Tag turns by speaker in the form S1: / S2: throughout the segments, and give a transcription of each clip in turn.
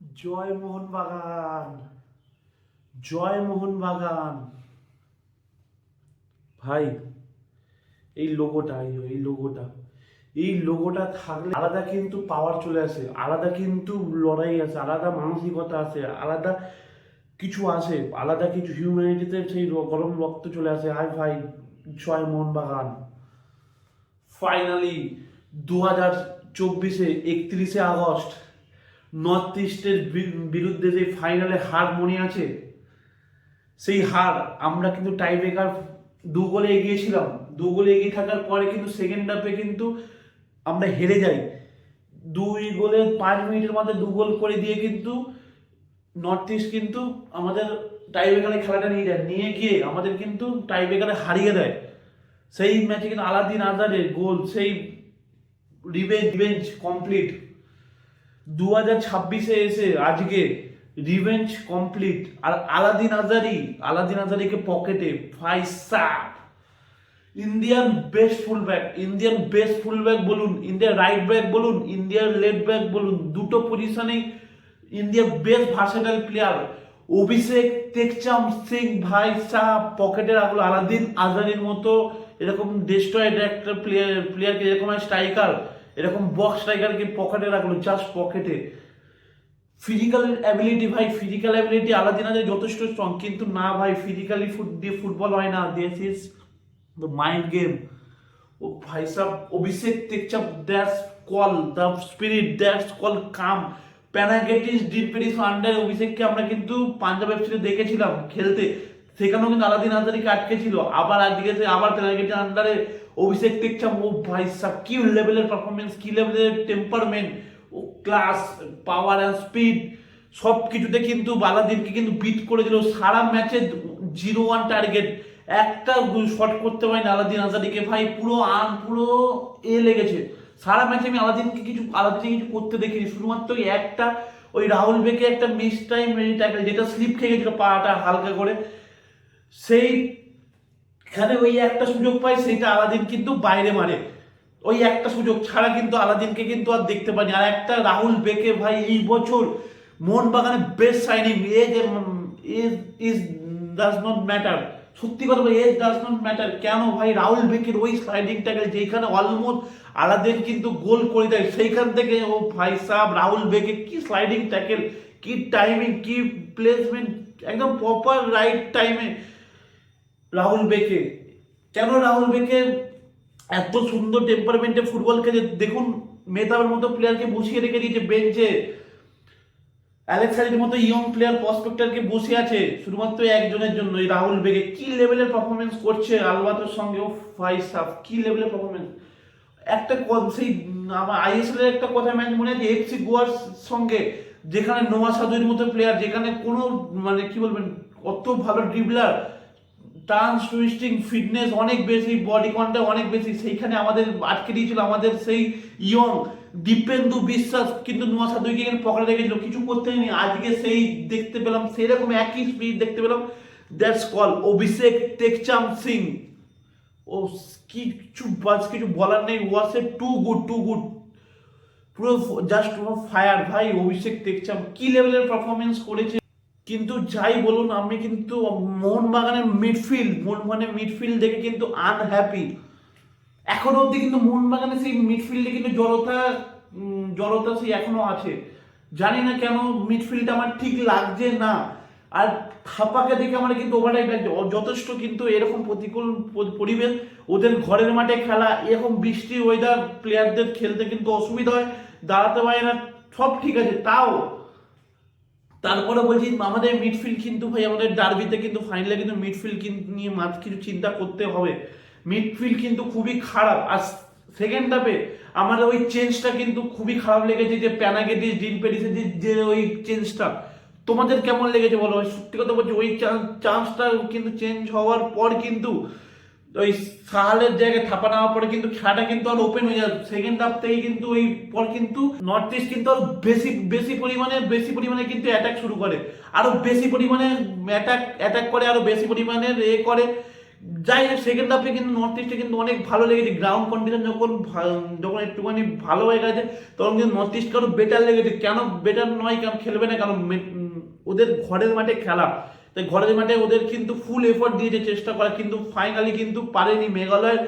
S1: জয় মোহনবাগান, জয় মোহনবাগান। ভাই, এই লোগোটা এই লোগোটা এই লোগোটা থাকলে আলাদা কিন্তু পাওয়ার চলে আসে, আলাদা কিন্তু লড়াই আছে, আলাদা মানসিকতা আছে, আলাদা কিছু আসে, আলাদা কিছু হিউম্যানিটিতে সেই গরম রক্ত চলে আসে। আর ভাই, জয় মোহনবাগান। ফাইনালি 2024-এ 31শে আগস্ট নর্থ ইস্টের বিরুদ্ধে যে ফাইনালে হার মনে আছে, সেই হার আমরা কিন্তু টাই ব্রেকার 2 গোলে এগিয়েছিলাম। 2 গোলে এগিয়ে থাকার পরে কিন্তু সেকেন্ড হাফে কিন্তু আমরা হেরে যাই। 2 গোলে 5 মিনিটের মধ্যে 2 গোল করে দিয়ে কিন্তু নর্থ ইস্ট কিন্তু আমাদের টাই ব্রেকারে খেলাটা নিয়ে যায়, নিয়ে গিয়ে আমাদের কিন্তু টাই ব্রেকারে হারিয়ে দেয়। সেই ম্যাচে কিন্তু আলাদিন আজাদের গোল, সেই রিভেঞ্জ কমপ্লিট। 2026-এ এসে আজকে রিভেঞ্জ কমপ্লিট। আর আলাদিন আজারিকে পকেটে ফাইসা ইন্ডিয়ান বেস্ট ফুলব্যাক বলুন, ইন্ডিয়ার রাইট ব্যাক বলুন, ইন্ডিয়ার লেফট ব্যাক বলুন, দুটো পজিশনেই ইন্ডিয়ার বেস্ট ভার্সেটাইল প্লেয়ার অভিষেক টেকচাম সিং ভাই সাহ পকেটে রাখলো। আলাদিন আজারির মতো এরকম ডেস্ট্রয়েড একটা প্লেয়ারকে, এরকম স্ট্রাইকার, এরকম বক্স স্ট্রাইকারকে পকেটে রাখলো, জাস্ট পকেটে। ফিজিক্যাল অ্যাবিলিটি আলাদিন আজারি যথেষ্ট স্ট্রং, কিন্তু না ভাই, ফিজিক্যালি দিয়ে ফুটবল হয় না। This is the mind game. ও ভাই সাহ, Abhishek Tekcham, that's call the spirit, that's call calm. Panagiotis Dilmperis আন্ডারে অভিষেককে আমরা কিন্তু পাঞ্জাব এফসিতে দেখেছিলাম খেলতে, সেখানেও কিন্তু আলাদিন আজারিকে আটকে ছিল। আবার আজকে আবার প্যানাগেটিস আন্ডারে অভিষেক টেকচাপ, ও ভাই সাহ কি লেভেলের পারফরমেন্স, কি লেভেলের টেম্পারমেন্ট, ও ক্লাস, পাওয়ার অ্যান্ড স্পিড, সব কিছুতে কিন্তু আলাদিনকে কিন্তু বিট করে দিল। সারা ম্যাচে 0-1 টার্গেট, একটা শট করতে পারেনি আলাদিন আজারিকে। ভাই পুরো লেগেছে সারা ম্যাচে। আমি আলাদিনকে কিছু করতে দেখিনি, শুধুমাত্র একটা ওই রাহুল বেকে একটা মিস টাইম ট্যাকল, যেটা স্লিপ খেয়ে গেছিল পাটা হালকা করে, সেইখানে ওই একটা সুযোগ পাই, সেইটা আলাদিন কিন্তু বাইরে মারে। ওই একটা সুযোগ ছাড়া কিন্তু আলাদিনকে কিন্তু আর দেখতে পাইনি। আর একটা রাহুল বেকে, ভাই এই বছর মোহনবাগানের best signing. Age does not matter, সত্যি কথা বলি, এজ ডাজ নট ম্যাটার। কেন ভাই, রাহুল বেকের ওই স্লাইডিং ট্যাকল যেখানে অলমোস্ট আলাদিন কিন্তু গোল করে দেয়, সেইখান থেকে ও ভাই সাহেব রাহুল বেকে কি স্লাইডিং ট্যাকল, কি টাইমিং, কি প্লেসমেন্ট, একদম প্রপার রাইট টাইমে রাহুল বেকে। কেন রাহুল বেকে এত সুন্দর টেম্পারমেন্টে ফুটবল খেলে, দেখুন মেহতাবের মতো প্লেয়ারকে বসিয়ে রেখে দিয়েছে বেঞ্চে, অ্যালেক্সাইডের মতো ইয়ং প্লেয়ার প্রসপেক্টরকে বসে আছে শুধুমাত্র একজনের জন্য, এই রাহুল বেগে। কি লেভেলের পারফরমেন্স করছে আলবাতের সঙ্গে, ও ফাইভ সাফ কি লেভেলের পারফরমেন্স। একটা সেই আমার আইএসএল এর একটা কথা ম্যাচ মনে আছে, এফসি গোয়ার সঙ্গে, যেখানে নোয়া সাদুর মতো প্লেয়ার, যেখানে কোনো মানে কি বলবেন, অত ভালো ড্রিবলার, টার্ন টুইস্টিং ফিটনেস অনেক বেশি, বডি কন্ট্যাক্ট অনেক বেশি, সেইখানে আমাদের আটকে দিয়েছিল আমাদের সেই ইয়ং দীপেন্দু বিশ্বাস, কিন্তু নোয়া সাদুইকে এখানে পকেটে রেখেছিল, কিছু করতে নেই। আজকে সেই দেখতে পেলাম, সেরকম একই স্পিড দেখতে পেলাম, দ্যাটস কল অভিষেক টেকচাম সিং। ও কিছু বলার নেই, ওয়াজ এ টু গুড পুরো জাস্ট ফায়ার। ভাই অভিষেক টেকচাম কি লেভেলের পারফরমেন্স করেছে। কিন্তু যাই বলুন, আমি কিন্তু মোহনবাগানের মিডফিল্ড দেখে কিন্তু আনহ্যাপি এখনো অব্দি। কিন্তু মোহনবাগানের সেই মিডফিল্ডে কিন্তু জড়তা সেই এখনো আছে। জানি না কেন মিডফিল্ড আমার ঠিক লাগছে না। আর থাপাকে দেখে আমার কিন্তু ওভারটাইম লাগছে যথেষ্ট, কিন্তু এরকম প্রতিকূল পরিবেশ, ওদের ঘরের মাঠে খেলা, এরকম বৃষ্টি ওয়েদার, প্লেয়ারদের খেলতে কিন্তু অসুবিধা হয়, দাঁড়াতে পারে না, সব ঠিক আছে, তারপরে বলছি আমাদের মিডফিল্ড কিন্তু, ভাই আমাদের ডার্বিতে কিন্তু ফাইনালে কিন্তু মিডফিল্ড কিন্তু নিয়ে কিছু চিন্তা করতে হবে। মিডফিল্ড কিন্তু খুবই খারাপ। আর সেকেন্ড হাফে আমাদের ওই চেঞ্জটা কিন্তু খুবই খারাপ লেগেছে, যে প্যানাগেটিস ডিন পেরিসের যে ওই চেঞ্জটা, তোমাদের কেমন লেগেছে বলো? সত্যি কথা বলছি, ওই চান্সটা কিন্তু চেঞ্জ হওয়ার পর কিন্তু ওই সাহালের জায়গায় থাপা নেওয়ার পরে কিন্তু খেলাটা কিন্তু আর ওপেন হয়ে যায় সেকেন্ড হাফ থেকে। কিন্তু ওই পর কিন্তু নর্থ ইস্ট কিন্তু আরো বেশি পরিমাণে কিন্তু অ্যাটাক শুরু করে, আরো বেশি পরিমাণে অ্যাটাক করে, আরো বেশি পরিমাণে করে, যাই হোক সেকেন্ড হাফে কিন্তু নর্থ ইস্টে কিন্তু অনেক ভালো লেগেছে, গ্রাউন্ড কন্ডিশন যখন একটুখানি ভালো হয়ে গেছে তখন কিন্তু নর্থ ইস্ট কারো বেটার লেগেছে। কেন বেটার নয়, কেন খেলবে না, কারণ ওদের ঘরের মাঠে খেলা, তাই ঘরের মাঠে ওদের কিন্তু ফুল এফোর্ট দিয়েছে চেষ্টা করা, কিন্তু ফাইনালি কিন্তু পারেনি। মেঘালয়ের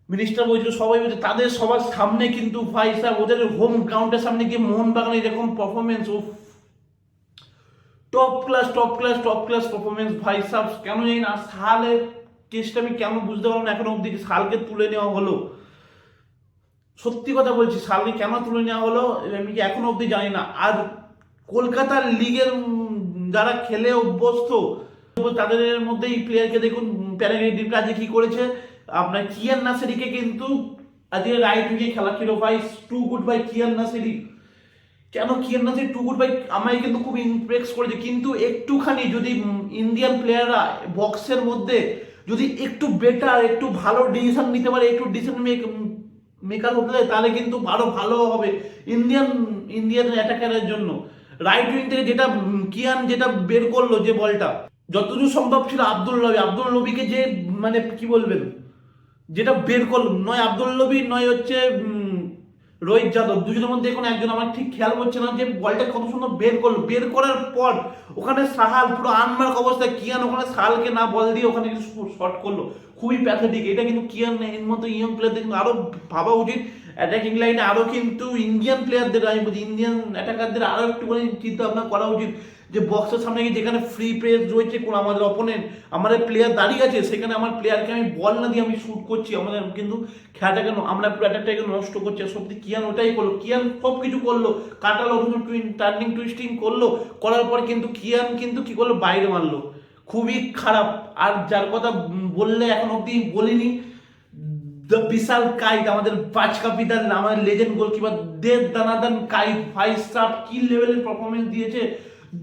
S1: মিনিস্টার বলছিল, সবাই বলছে তাদের সবার সামনে কিন্তু ভাই সাহেব ওদের হোম গ্রাউন্ডের সামনে গিয়ে মোহনবাগান এরকম পারফরমেন্স, ও টপ ক্লাস পারফরমেন্স ভাই সাহেব। কেন জানি না সালের কেসটা আমি কেন বুঝতে পারলাম না এখনো অব্দি, সালকে তুলে নেওয়া হলো, সত্যি কথা বলছি সালকে কেন তুলে নেওয়া হলো আমি কি এখনো অব্দি জানি না। আর কলকাতার লিগের যারা খেলে অভ্যস্ত তাদের মধ্যে এই প্লেয়ারকে দেখুন, প্যারাগ্লাইডিং আজকে কি করেছে আপনার কিয়ান নাসেরিকে কিন্তু আজকে রাইট উইকে খেলা ছিল ভাই, two good bye Kiyan Nasiri. কেন Kiyan Nasiri two good bye আমায় কিন্তু খুব ইমপ্রেস করেছে, কিন্তু একটুখানি যদি ইন্ডিয়ান প্লেয়াররা বক্সের মধ্যে যদি একটু বেটার একটু ভালো ডিসিশন নিতে পারে, একটু ডিসিশন মেকার হতে যায়, তাহলে কিন্তু আরো ভালো হবে ইন্ডিয়ান অ্যাটাকারের জন্য। রাইট উইং থেকে যেটা কিয়ান যেটা বের করলো যে বলটা, যতদূর সম্ভব ছিল আব্দুল নবীকে যে মানে কি বলবেন যেটা বের করলো, নয় আব্দুল নবী নয় হচ্ছে রোহিত যাদব, দুজনের মধ্যে এখন একজন, আমার ঠিক খেয়াল হচ্ছে না, যে বলটা কত সুন্দর বের করলো, বের করার পর ওখানে সাহাল পুরো আনমার্ক অবস্থায়, কিয়ান ওখানে সাহালকে না বল দিয়ে ওখানে কিন্তু শট করলো, খুবই প্যাথেটিক। এটা কিন্তু কিয়ান এর মতো ইয়ং প্লেয়ারদের কিন্তু আরো ভাবা উচিত, অ্যাটাকিং লাইনে আরো কিন্তু ইন্ডিয়ান প্লেয়ারদের, আমি বলছি ইন্ডিয়ান অ্যাটাকারদের আরো একটুখানি চিন্তা ভাবনা করা উচিত, যে বক্সের সামনে গিয়ে যেখানে ফ্রি প্রেস রয়েছে, কোন আমাদের অপোনেন্ট আমাদের প্লেয়ার দাঁড়িয়ে আছে, সেখানে আমার প্লেয়ারকে আমি বল না দিয়ে আমি শুট করছি, আমাদের কিন্তু খেলাটাকে আমরা পুরো অ্যাটাকটাকে নষ্ট করছি। সত্যি কিয়ান ওটাই করলো, কিয়ান সব কিছু করলো, কাটালো, টার্নিং টুইস্টিং করলো, করার পর কিন্তু কিয়ান কিন্তু কি করলো, বাইরে মারলো, খুবই খারাপ। আর যার কথা বললে এখন অব্দি বলিনি, দ্য বিশাল কাইট, আমাদের বাজকা পিতার আমাদের লেজেন্ড গোলকিপার দানাদান কাইট ভাই সাহেব কি লেভেলের পারফরমেন্স দিয়েছে,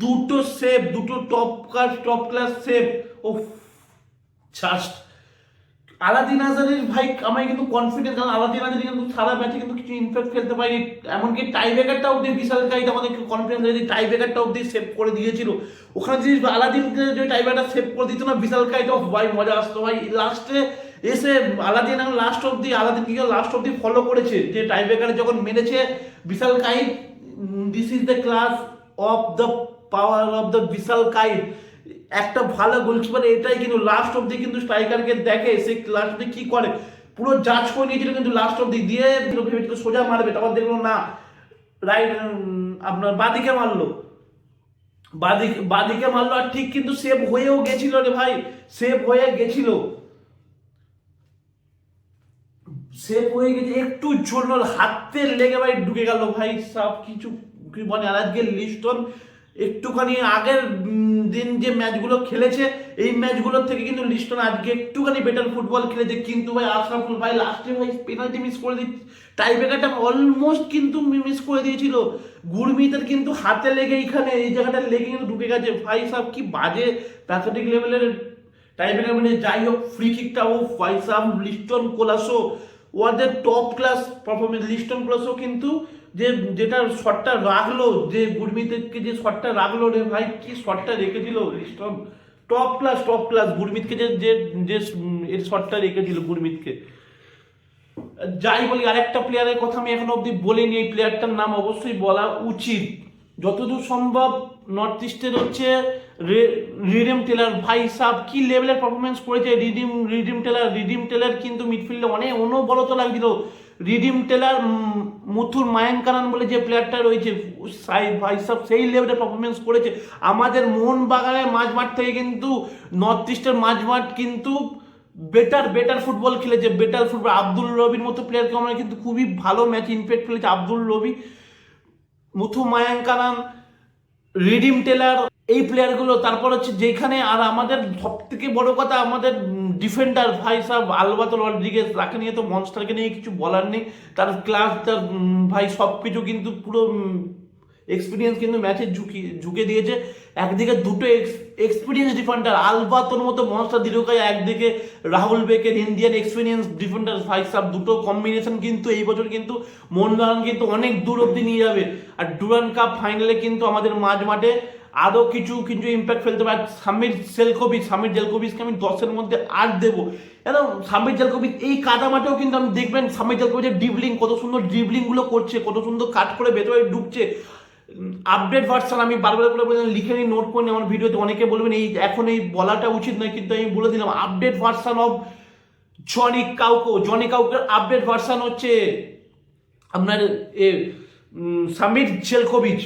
S1: দুটো সেভ, দুটো টপ ক্লাস সেভ। ও জাস্ট আলাদিন আজারের ভাই আমায় কিন্তু কনফিডেন্স, কারণ আলাদিন আজারি কিন্তু সারা ম্যাচে কিন্তু কিছু ইনফ্যাক্ট খেলতে পারি, এমনকি টাই ব্রেকারটা অব্দি বিশাল কাইট আমাদের কনফিডেন্স যদি টাই ব্রেকারটা অব্দি সেভ করে দিয়েছিল, ওখানে যদি আলাদিনকে যদি টাই ব্রেকারটা সেভ করে দিত না বিশাল কাইট, অফ ভাই মজা আসতো ভাই। লাস্টে এসে আলাদিন লাস্ট অব্দি ফলো করেছে, যে টাই ব্রেকারে যখন মেরেছে Vishal Kaith, this is the class of the power of the Vishal Kaith. একটা ভালো গোলকিপার এটাই, কিন্তু লাস্ট অব্দি কিন্তু স্ট্রাইকারকে দেখে সে লাস্ট অব্দি কি করে, পুরো জাজ করে নিয়েছিল, কিন্তু লাস্ট অব্দি দিয়ে ভেবেছিল সোজা মারবে, তারপর দেখলো না রাইট আপনার বাদিকে মারলো, বাদিকে মারলো, আর ঠিক কিন্তু সেভ হয়েও গেছিল রে ভাই, সেভ হয়ে গেছিল, সেভ হয়ে গেছে, একটু জন্য হাতে লেগে ভাই ঢুকে গেল ভাই সব কিছু কি বলে। আর আজকে লিস্টন একটুখানি আগের দিন যে ম্যাচগুলো খেলেছে এই ম্যাচগুলোর থেকে কিন্তু লিস্টন আজকে একটুখানি বেটার ফুটবল খেলেছে, কিন্তু ভাই আশরাফুল ভাই লাস্টে ভাই পেনাল্টি মিস করে দিচ্ছে, টাই ব্রেকারটা অলমোস্ট কিন্তু মিস করে দিয়েছিল, গুরমিতের কিন্তু হাতে লেগে এইখানে এই জায়গাটা লেগে কিন্তু ঢুকে গেছে ভাই সাহেব, কি বাজে প্যাথেটিক লেভেলের টাই ব্রেকার। মানে যাই হোক ফ্রি কিকটা ও ভাই সাহেব লিস্টন কোলাসো ওয়াদের top class performance. Liston Colaco কিন্তু যেটা শটটা রাখলো, যে গুরমিতকে যে শটটা রাখলো রে ভাই, কি শটটা রেখেছিল লিস্টন, টপ ক্লাস গুরমিতকে যে এর শটটা রেখেছিল গুরমিতকে। যাই বলি, আরেকটা প্লেয়ারের কথা আমি এখনো অব্দি বলিনি, এই প্লেয়ারটার নাম অবশ্যই বলা উচিত যতদূর সম্ভব, নর্থ ইস্টের হচ্ছে রিডিম টেলার ভাই সাহেব, কি লেভেলের পারফরমেন্স করেছে রিডিম টেলার কিন্তু মিডফিল্ডে অনেক অনবরত লাগছিল। রিডিম টেলার মুথুর মায়াঙ্কারান বলে যে প্লেয়ারটা রয়েছে ভাই সাহেব, সেই লেভেলের পারফরমেন্স করেছে। আমাদের মোহনবাগানের মাঝমাঠ থেকে কিন্তু নর্থ ইস্টের মাঝমাঠ কিন্তু বেটার ফুটবল খেলেছে, বেটার ফুটবল। আব্দুল রবির মতো প্লেয়ারকে আমরা কিন্তু খুবই ভালো ম্যাচ ইনফেক্ট খেলেছে আব্দুল রবি, মুথু মায়াঙ্কারান, রিডিম টেলার, এই প্লেয়ারগুলো। তারপর হচ্ছে যেখানে আর আমাদের সব থেকে বড় কথা আমাদের ডিফেন্ডার ভাই সাহেব আলবাতো রড্রিগেজ, তাকে নিয়ে তো মনস্টারকে নিয়ে কিছু বলার নেই, তার ক্লাস তার ভাই সব কিছু কিন্তু পুরো এক্সপিরিয়েন্স কিন্তু ম্যাচে ঝুঁকে দিয়েছে। একদিকে দুটো এক্সপিরিয়েন্স ডিফেন্ডার, আলবাতোর মতো মনস্টার দীর্ঘকায়, একদিকে রাহুল বেকের ইন্ডিয়ান এক্সপিরিয়েন্স ডিফেন্ডার ভাই সাহেব, দুটো কম্বিনেশন কিন্তু এই বছর কিন্তু মোহনবাগান কিন্তু অনেক দূর অব্দি নিয়ে যাবে। আর ডুরান্ড কাপ ফাইনালে কিন্তু আমাদের মাঝমাঠে আরও কিছু কিছু ইম্প্যাক্ট ফেলতে পারে। সামির জেলকোভিচকে আমি 10-এর মধ্যে 8 দেবো। একদম সামির জেলকোভিচ এই কাদা মাঠেও কিন্তু আমি দেখবেন সামির জেলকোভিচের ড্রিবলিং, কত সুন্দর ড্রিবলিংগুলো করছে, কত সুন্দর কাট করে ভেতরে ঢুকছে। আপডেট ভার্সন আমি বারবার করে বললাম, লিখে নিই, নোট করে নিই আমার ভিডিওতে। অনেকে বলবেন এই এখন এই বলাটা উচিত নয়, কিন্তু আমি বলে দিলাম আপডেট ভার্সন অফ জনি কাউকের আপডেট ভার্সন হচ্ছে আপনার সামির জেলকোভিচ।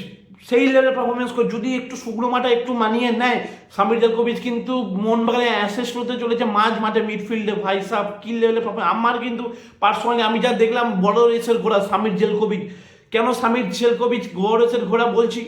S1: সেই লেভেলের পারফরমেন্স করে যদি একটু শুকনো মাঠে একটু মানিয়ে নেয় সামির জেলকোভিচ কিন্তু মোহনবাগানে অ্যাসেস্ট হতে চলেছে মাঠে মিডফিল্ডে। ভাই সাহেব কি লেভেলের পারফরমেন্স! আমার কিন্তু পার্সোনালি আমি যা দেখলাম বড় রেসের ঘোড়া সামির জেলকোভিচ। কেন সামির জেলকোভিচ বড় রেসের ঘোড়া বলছি?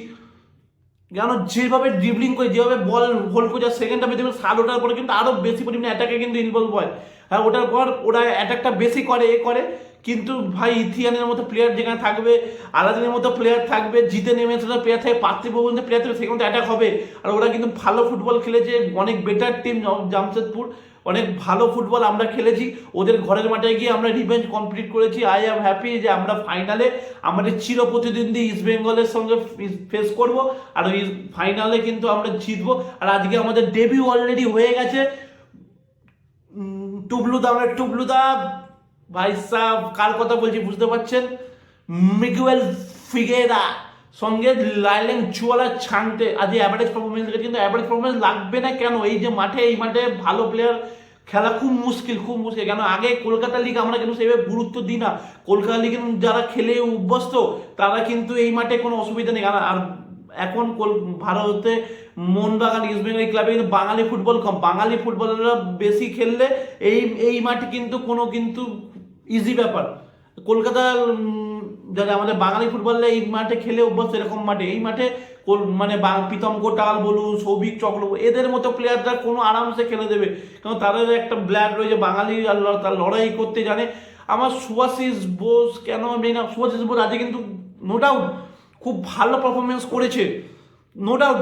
S1: কেন যেভাবে ড্রিবলিং করে, যেভাবে বল হোল্ড করে, সেকেন্ড হাফে দেখবেন 7 ওঠার পরে কিন্তু আরও বেশি পরিমাণে অ্যাটাকে কিন্তু ইনভলভ হয়। হ্যাঁ, ওটার পর ওরা অ্যাটাকটা বেশি করে কিন্তু ভাই ইথিয়ানের মতো প্লেয়ার যেখানে থাকবে, আলাদিনের মতো প্লেয়ার থাকবে, জিতে নেমেছে প্লেয়ার থাকবে, পার্থিববন্ধু প্লেয়ার থাকবে, সেখানে অ্যাটাক হবে। আর ওরা কিন্তু ভালো ফুটবল খেলেছে, অনেক বেটার টিম জামশেদপুর, অনেক ভালো ফুটবল আমরা খেলেছি। ওদের ঘরের মাঠে গিয়ে আমরা রিভেঞ্জ কমপ্লিট করেছি। আই অ্যাম হ্যাপি যে আমরা ফাইনালে আমাদের চির প্রতিদ্বন্দ্বী ইস্ট বেঙ্গলের সঙ্গে ফেস করব, আর ওই ফাইনালে কিন্তু আমরা জিতবো। আর আজকে আমাদের ডেবিউ অলরেডি হয়ে গেছে। টুবলুদা ভাই সাহেব, কার কথা বলছি বুঝতে পারছেন? মিগুয়েল ফিগেরা সঙ্গে লাইলেন চুয়ালা ছাংতে আজ অ্যাভারেজ পারফরমেন্স রেখেছে, কিন্তু অ্যাভারেজ পারফরমেন্স লাগবে না কেন? এই মাঠে ভালো প্লেয়ার খেলা খুব মুশকিল। কেন আগে কলকাতা লিগ আমরা কিন্তু সেভাবে গুরুত্ব দিই না। কলকাতা লিগে যারা খেলে অভ্যস্ত তারা কিন্তু এই মাঠে কোনো অসুবিধা নেই। আর এখন ভারতে মোহনবাগান, ইস্ট বেঙ্গল ক্লাবে কিন্তু বাঙালি ফুটবল কম, বাঙালি ফুটবলাররা বেশি খেললে এই মাঠে কিন্তু ইজি ব্যাপার। কলকাতার যারা আমাদের বাঙালি ফুটবলাররা এই মাঠে খেলে অভ্যস্ত, এরকম মাঠে এই মাঠে মানে প্রীতম কোটাল বলুন, সৌভিক চক্রবর্তী, এদের মতো প্লেয়াররা কোনো আরামসে খেলে দেবে, কারণ তাদের একটা ব্লাড রয়েছে, বাঙালি তার লড়াই করতে জানে। আমার সুভাশিস বোস কেন আমি না, সুভাশিস বোস আজকে কিন্তু নো ডাউট খুব ভালো পারফরমেন্স করেছে, নো ডাউট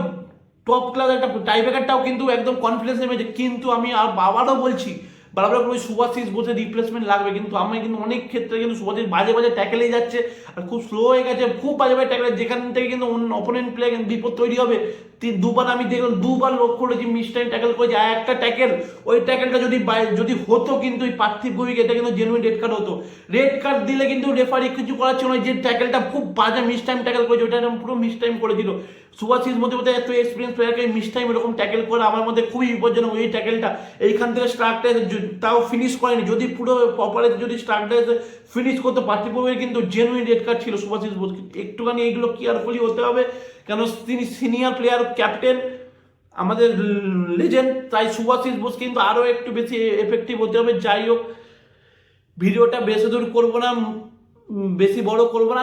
S1: টপ ক্লাস একটা টাইব্রেকারটাও কিন্তু একদম কনফিডেন্স নেমেছে। কিন্তু আমি আবারও বলছি, বারবার করে সুভাশিস বোসে রিপ্লেসমেন্ট লাগবে, কিন্তু আমি কিন্তু অনেক ক্ষেত্রে কিন্তু সুভাশিস বাজে ট্যাকেলেই যাচ্ছে, আর খুব স্লো হয়ে গেছে, খুব বাজে ট্যাকেল, যেখান থেকে কিন্তু অপোনেন্ট প্লেয়ার কিন্তু বিপদ তৈরি হবে। আমি দেখলাম দুবার লক্ষ্য করেছি মিস টাইম ট্যাকেল করেছি, আর একটা ট্যাকেল, ওই ট্যাকেলটা যদি হতো কিন্তু ওই পার্থিব ভৌমিক, এটা কিন্তু জেনুইন রেড কার্ড হতো। রেড কার্ড দিলে কিন্তু রেফারি কিছু করার ছিল না। যে ট্যাকেলটা খুব বাজে মিস টাইম ট্যাকেল করেছে, ওইটা পুরো মিস টাইম করেছিল। সুভাশিস মধ্যে এত এক্সপিরিয়েন্স প্লেয়ারকে মিস টাইম এরকম ট্যাকেল করে আমার মধ্যে খুবই বিপজ্জনক। ওই ট্যাকেলটা এইখান থেকে স্ট্রাকটা তাও ফিনিশ করেনি, যদি পুরো প্রপারে যদি স্ট্রাকটা ফিনিশ করতে পার্থিব ভৌমিক কিন্তু জেনুইন রেড কার্ড ছিল সুভাশিস বোস। একটুখানি এইগুলো কেয়ারফুলি হতে হবে, কেন তিনি সিনিয়র প্লেয়ার, ক্যাপ্টেন, আমাদের লেজেন্ড, তাই সুভাশিস বোস কিন্তু আরও একটু বেশি এফেক্টিভ হতে হবে। যাই হোক, ভিডিওটা বেশি দূর করবো না, বেশি বড় করবো না।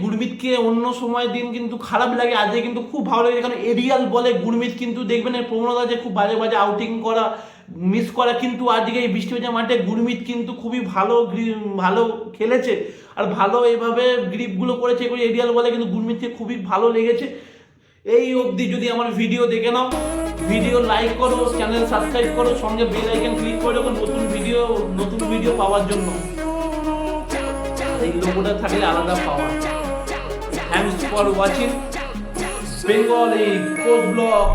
S1: গুরমিতকে অন্য সময় দিন কিন্তু খারাপ লাগে, আজকে কিন্তু খুব ভালো লাগে, কারণ এরিয়াল বলে গুরমিত কিন্তু দেখবেন এর প্রবণতা আছে খুব বাজে আউটিং করা, মিস করা, কিন্তু আজকে এই বৃষ্টি ভেজা মাঠে গুরমিত কিন্তু খুবই ভালো খেলেছে, আর ভালো এইভাবে গ্রিপগুলো করেছে এরিয়াল বলে, কিন্তু গুরমিতকে খুবই ভালো লেগেছে। এই অবধি যদি আমার ভিডিও দেখে নাও, ভিডিও লাইক করো, চ্যানেল সাবস্ক্রাইব করো, সঙ্গে বেল আইকন ক্লিক করে রাখো নতুন ভিডিও পাওয়ার জন্য। এই লোগোটা থাকলে আলাদা পাওয়া। থ্যাংকস ফর ওয়াচিং বেঙ্গল এই কোচ ব্লগ।